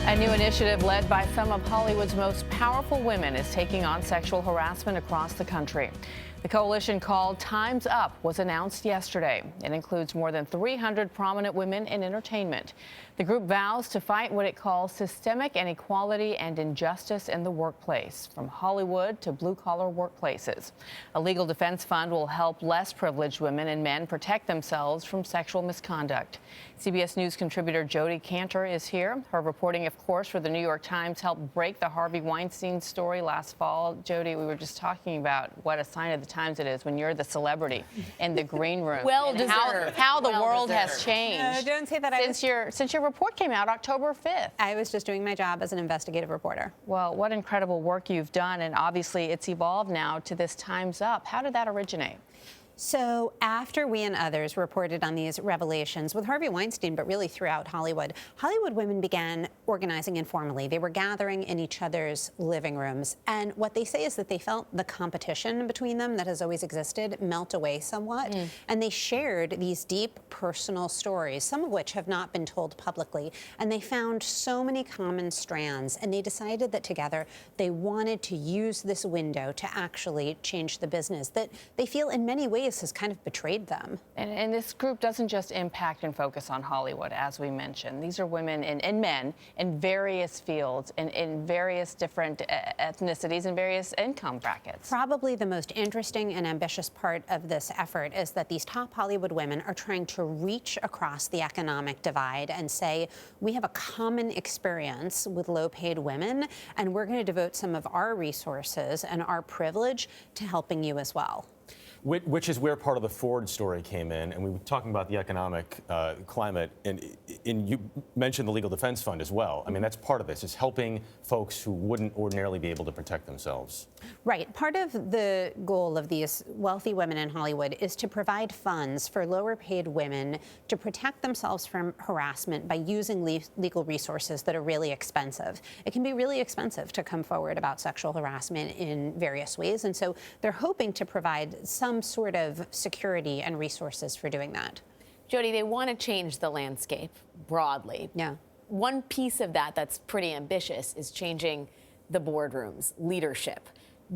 A new initiative led by some of Hollywood's most powerful women is taking on sexual harassment across the country. The coalition called Time's Up was announced yesterday. It includes more than 300 prominent women in entertainment. The group vows to fight what it calls systemic inequality and injustice in the workplace, from Hollywood to blue-collar workplaces. A legal defense fund will help less privileged women and men protect themselves from sexual misconduct. CBS News contributor Jodi Kantor is here. Her reporting, of course, for the New York Times helped break the Harvey Weinstein story last fall. Jodi, we were just talking about what a sign of the times it is when you're the celebrity in the green room. Well deserved. How the world has changed. No, don't say that. Since your report came out October 5th. I was just doing my job as an investigative reporter. Well, what incredible work you've done, and obviously it's evolved now to this Time's Up. How did that originate? So after we and others reported on these revelations with Harvey Weinstein, but really throughout Hollywood, Hollywood women began organizing informally. They were gathering in each other's living rooms. And what they say is that they felt the competition between them that has always existed melt away somewhat. And they shared these deep personal stories, some of which have not been told publicly. And they found so many common strands. And they decided that together they wanted to use this window to actually change the business that they feel in many ways has kind of betrayed them. And this group doesn't just impact and focus on Hollywood, as we mentioned. These are women and men in various fields, in various different ethnicities and various income brackets. Probably the most interesting and ambitious part of this effort is that these top Hollywood women are trying to reach across the economic divide and say, we have a common experience with low-paid women, and we're going to devote some of our resources and our privilege to helping you as well. Which is where part of the Ford story came in, and we were talking about the economic climate, and you mentioned the Legal Defense Fund as well. I mean, that's part of this, is helping folks who wouldn't ordinarily be able to protect themselves. Right. Part of the goal of these wealthy women in Hollywood is to provide funds for lower-paid women to protect themselves from harassment by using legal resources that are really expensive. It can be really expensive to come forward about sexual harassment in various ways, and so they're hoping to provide some sort of security and resources for doing that. Jodi, they want to change the landscape broadly. Yeah. One piece of that that's pretty ambitious is changing the boardrooms, leadership.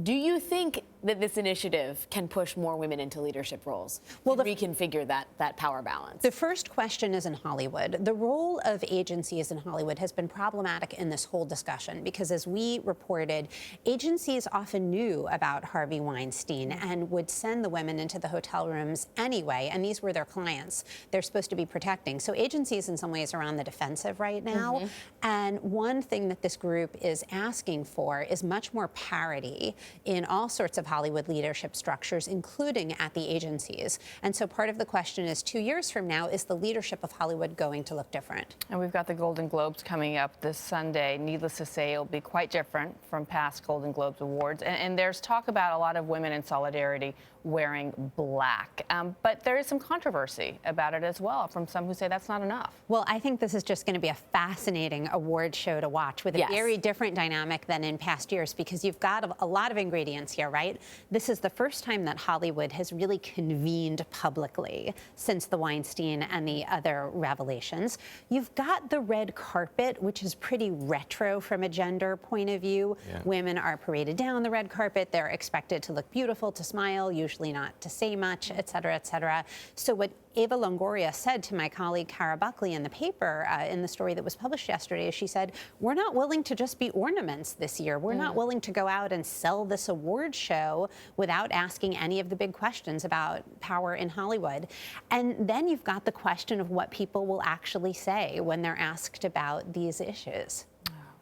Do you think that this initiative can push more women into leadership roles? Well, reconfigure that power balance? The first question is in Hollywood. The role of agencies in Hollywood has been problematic in this whole discussion because, as we reported, agencies often knew about Harvey Weinstein and would send the women into the hotel rooms anyway, and these were their clients they're supposed to be protecting. So agencies in some ways are on the defensive right now. And one thing that this group is asking for is much more parity in all sorts of Hollywood leadership structures, including at the agencies. And so part of the question is, 2 years from now, is the leadership of Hollywood going to look different? And we've got the Golden Globes coming up this Sunday. Needless to say, it'll be quite different from past Golden Globes awards. And there's talk about a lot of women in solidarity wearing black. But there is some controversy about it as well from some who say that's not enough. Well, I think this is just going to be a fascinating award show to watch with a very different dynamic than in past years, because you've got a lot of ingredients here, right? This is the first time that Hollywood has really convened publicly since the Weinstein and the other revelations. You've got the red carpet, which is pretty retro from a gender point of view. Women are paraded down the red carpet. They're expected to look beautiful, to smile, usually not to say much, et cetera, et cetera. So what Eva Longoria said to my colleague Cara Buckley in the paper in the story that was published yesterday is she said, we're not willing to just be ornaments this year. We're not willing to go out and sell this award show without asking any of the big questions about power in Hollywood. And then you've got the question of what people will actually say when they're asked about these issues.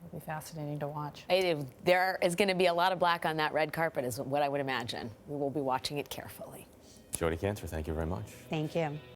It'll be fascinating to watch. There is going to be a lot of black on that red carpet, is what I would imagine. We will be watching it carefully. Jodi Kantor, thank you very much. Thank you.